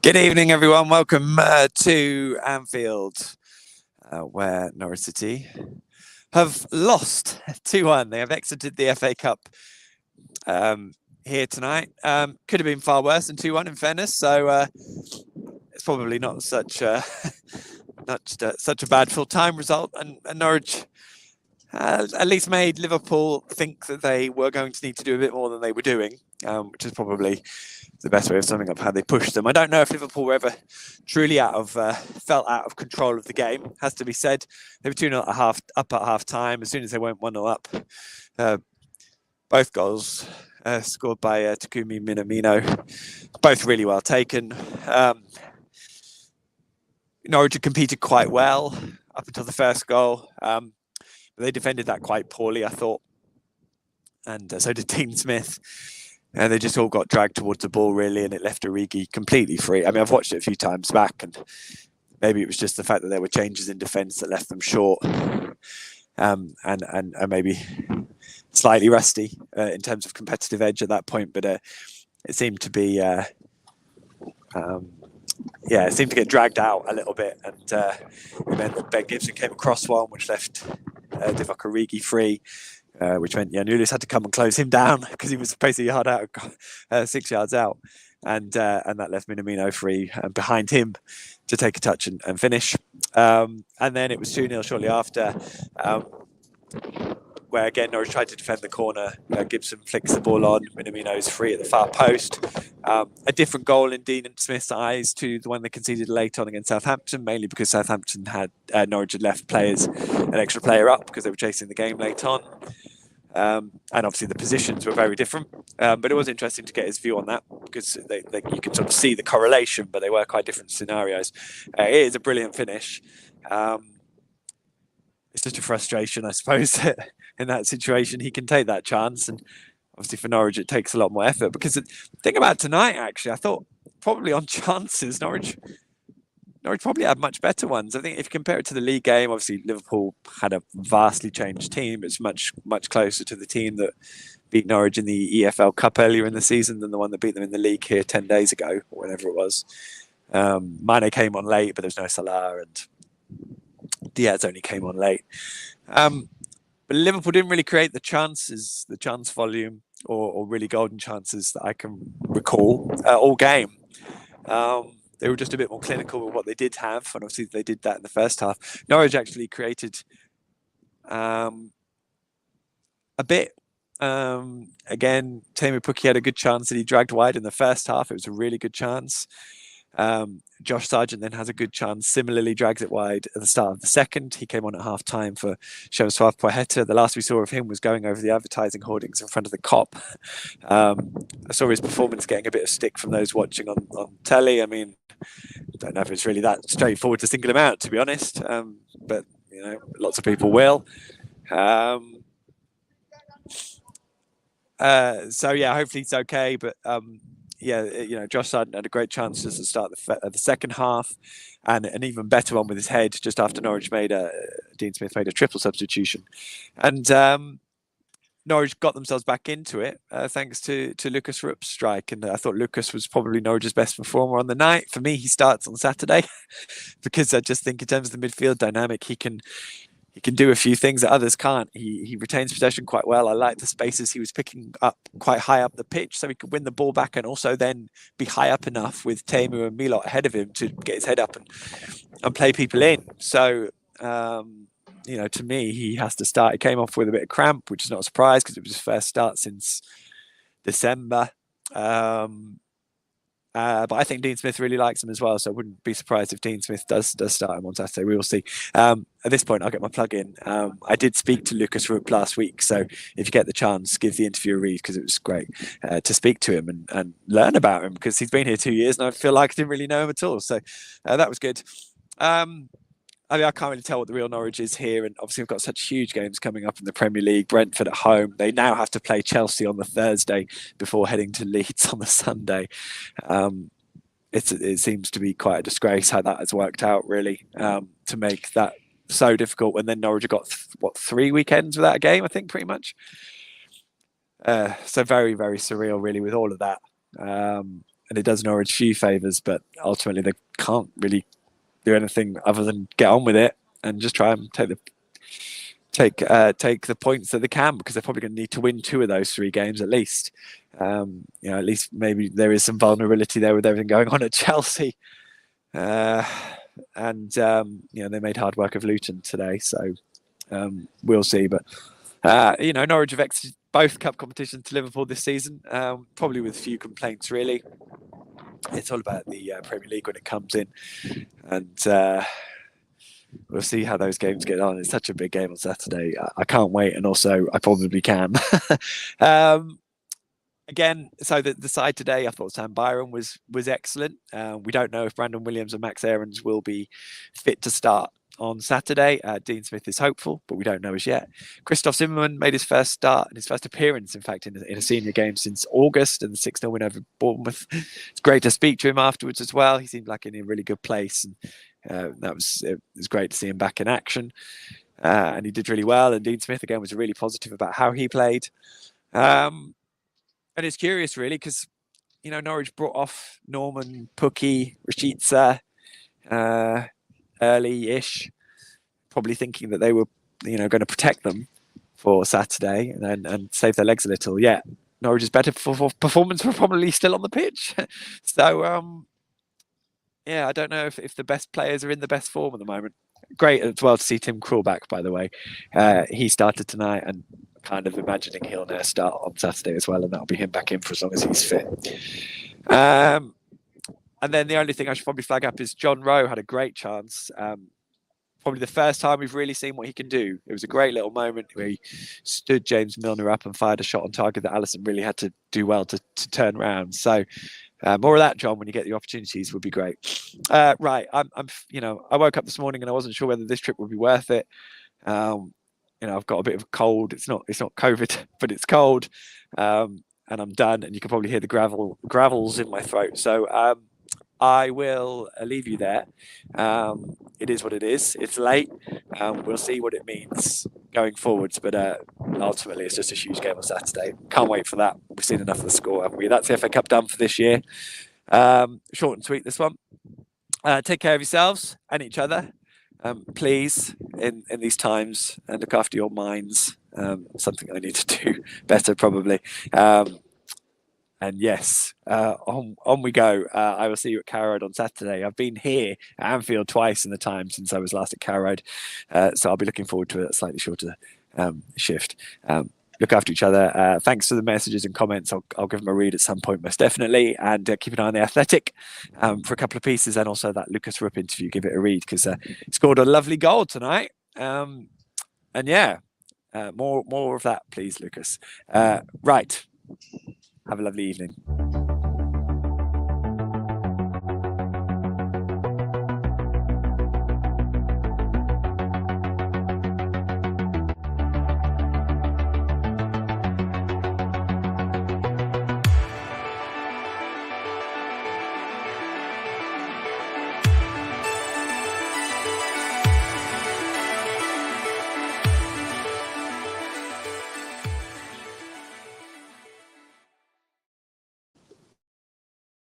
Good evening, everyone. Welcome to Anfield, where Norwich City have lost 2-1. They have exited the FA Cup here tonight. Could have been far worse than 2-1, in fairness. So it's probably not such such a bad full-time result. And Norwich at least made Liverpool think that they were going to need to do a bit more than they were doing, which is probably the best way of summing up how they pushed them. I don't know if Liverpool were ever truly felt out of control of the game. Has to be said. They were 2-0 up at half time. As soon as they went 1-0 up, both goals scored by Takumi Minamino, both really well taken. Norwich had competed quite well up until the first goal. But they defended that quite poorly, I thought. And so did Dean Smith. And they just all got dragged towards the ball, really, and it left Origi completely free. I mean, I've watched it a few times back, and maybe it was just the fact that there were changes in defence that left them short, and maybe slightly rusty in terms of competitive edge at that point. But it seemed to be, it seemed to get dragged out a little bit, and it meant that Ben Gibson came across one, which left Divock Origi free. Which meant Nunes had to come and close him down because he was basically 6 yards out, and that left Minamino free behind him to take a touch and finish. And then it was 2-0 shortly after, where again Norwich tried to defend the corner. Gibson flicks the ball on. Minamino's free at the far post. A different goal in Dean Smith's eyes to the one they conceded late on against Southampton, mainly because Southampton had Norwich had left an extra player up because they were chasing the game late on. And obviously the positions were very different, but it was interesting to get his view on that because you can sort of see the correlation, but they were quite different scenarios. It is a brilliant finish. It's just a frustration, I suppose, in that situation. He can take that chance, and obviously for Norwich it takes a lot more effort, because the thing about tonight, actually, I thought probably on chances Norwich probably had much better ones. I think if you compare it to the league game, obviously Liverpool had a vastly changed team. It's much closer to the team that beat Norwich in the EFL Cup earlier in the season than the one that beat them in the league here 10 days ago, or whenever it was. Mane came on late, but there's no Salah, and Diaz only came on late. But Liverpool didn't really create the chance volume, or really golden chances that I can recall all game. They were just a bit more clinical with what they did have, and obviously they did that in the first half. Norwich actually created a bit. Again, Teemu Pukki had a good chance that he dragged wide in the first half. It was a really good chance. Josh Sargent then has a good chance, similarly drags it wide at the start of the second. He came on at half time for Przemysław Poeta. The last we saw of him was going over the advertising hoardings in front of the Kop. I saw his performance getting a bit of stick from those watching on telly. I mean, I don't know if it's really that straightforward to single him out, to be honest, but lots of people will. So yeah, hopefully it's okay, but Josh Sargent had a great chance just to start the second half, and an even better one with his head just after Norwich Dean Smith made a triple substitution, and Norwich got themselves back into it thanks to Lucas Rupp's strike. And I thought Lucas was probably Norwich's best performer on the night. For me, he starts on Saturday because I just think in terms of the midfield dynamic, he can do a few things that others can't. He retains possession quite well. I like the spaces he was picking up quite high up the pitch, so he could win the ball back and also then be high up enough with Teemu and Milot ahead of him to get his head up and play people in. So, to me, he has to start. He came off with a bit of cramp, which is not a surprise because it was his first start since December. But I think Dean Smith really likes him as well, so I wouldn't be surprised if Dean Smith does start him on Saturday. We will see. At this point, I'll get my plug in. I did speak to Lucas Rupp last week, so if you get the chance, give the interview a read, because it was great to speak to him and learn about him, because he's been here 2 years and I feel like I didn't really know him at all. So that was good. I can't really tell what the real Norwich is here, and obviously we've got such huge games coming up in the Premier League. Brentford at home. They now have to play Chelsea on the Thursday before heading to Leeds on the Sunday. It seems to be quite a disgrace how that has worked out, really, to make that so difficult. And then Norwich have got 3 weekends without a game, I think, pretty much. So very, very surreal, really, with all of that. And it does Norwich few favours, but ultimately they can't really do anything other than get on with it and just try and take the points that they can, because they're probably going to need to win 2 of those 3 games at least. At least maybe there is some vulnerability there with everything going on at Chelsea. And they made hard work of Luton today, so we'll see. But Norwich have exited both cup competitions to Liverpool this season, probably with few complaints, really. It's all about the Premier League when it comes in, and we'll see how those games get on. It's such a big game on Saturday. I can't wait, and also I probably can. Again, so the side today, I thought Sam Byron was excellent. We don't know if Brandon Williams and Max Aarons will be fit to start on Saturday. Dean Smith is hopeful, but we don't know as yet. Christoph Zimmermann made his first start and his first appearance, in fact, in a senior game since August, and the 6-0 win over Bournemouth. It's great to speak to him afterwards as well. He seemed like in a really good place, and it was great to see him back in action. And he did really well. And Dean Smith, again, was really positive about how he played. And it's curious, really, because, Norwich brought off Norman, Pukki, Rashica early-ish, probably thinking that they were, going to protect them for Saturday and save their legs a little. Yeah, Norwich's better performance were probably still on the pitch. So, I don't know if the best players are in the best form at the moment. Great as well to see Tim Krul back, by the way. He started tonight, and kind of imagining he'll now start on Saturday as well, and that'll be him back in for as long as he's fit. And then the only thing I should probably flag up is John Rowe had a great chance. Probably the first time we've really seen what he can do. It was a great little moment where he stood James Milner up and fired a shot on target that Alisson really had to do well to turn around. So more of that, John, when you get the opportunities, would be great. Right, I woke up this morning and I wasn't sure whether this trip would be worth it. I've got a bit of a cold. It's not COVID, but it's cold, and I'm done. And you can probably hear the gravels in my throat. So I will leave you there. It is what it is. It's late. We'll see what it means going forwards. But ultimately, it's just a huge game on Saturday. Can't wait for that. We've seen enough of the score, haven't we? That's the FA Cup done for this year. Short and sweet, this one. Take care of yourselves and each other. Please, in these times, and look after your minds. Something I need to do better, probably. And yes, on we go. I will see you at Carrow Road on Saturday. I've been here at Anfield twice in the time since I was last at Carrow Road, so I'll be looking forward to a slightly shorter shift. Look after each other. Thanks for the messages and comments. I'll give them a read at some point, most definitely. And keep an eye on The Athletic for a couple of pieces, and also that Lucas Rupp interview. Give it a read, because he scored a lovely goal tonight. And yeah, more of that, please, Lucas. Right. Have a lovely evening.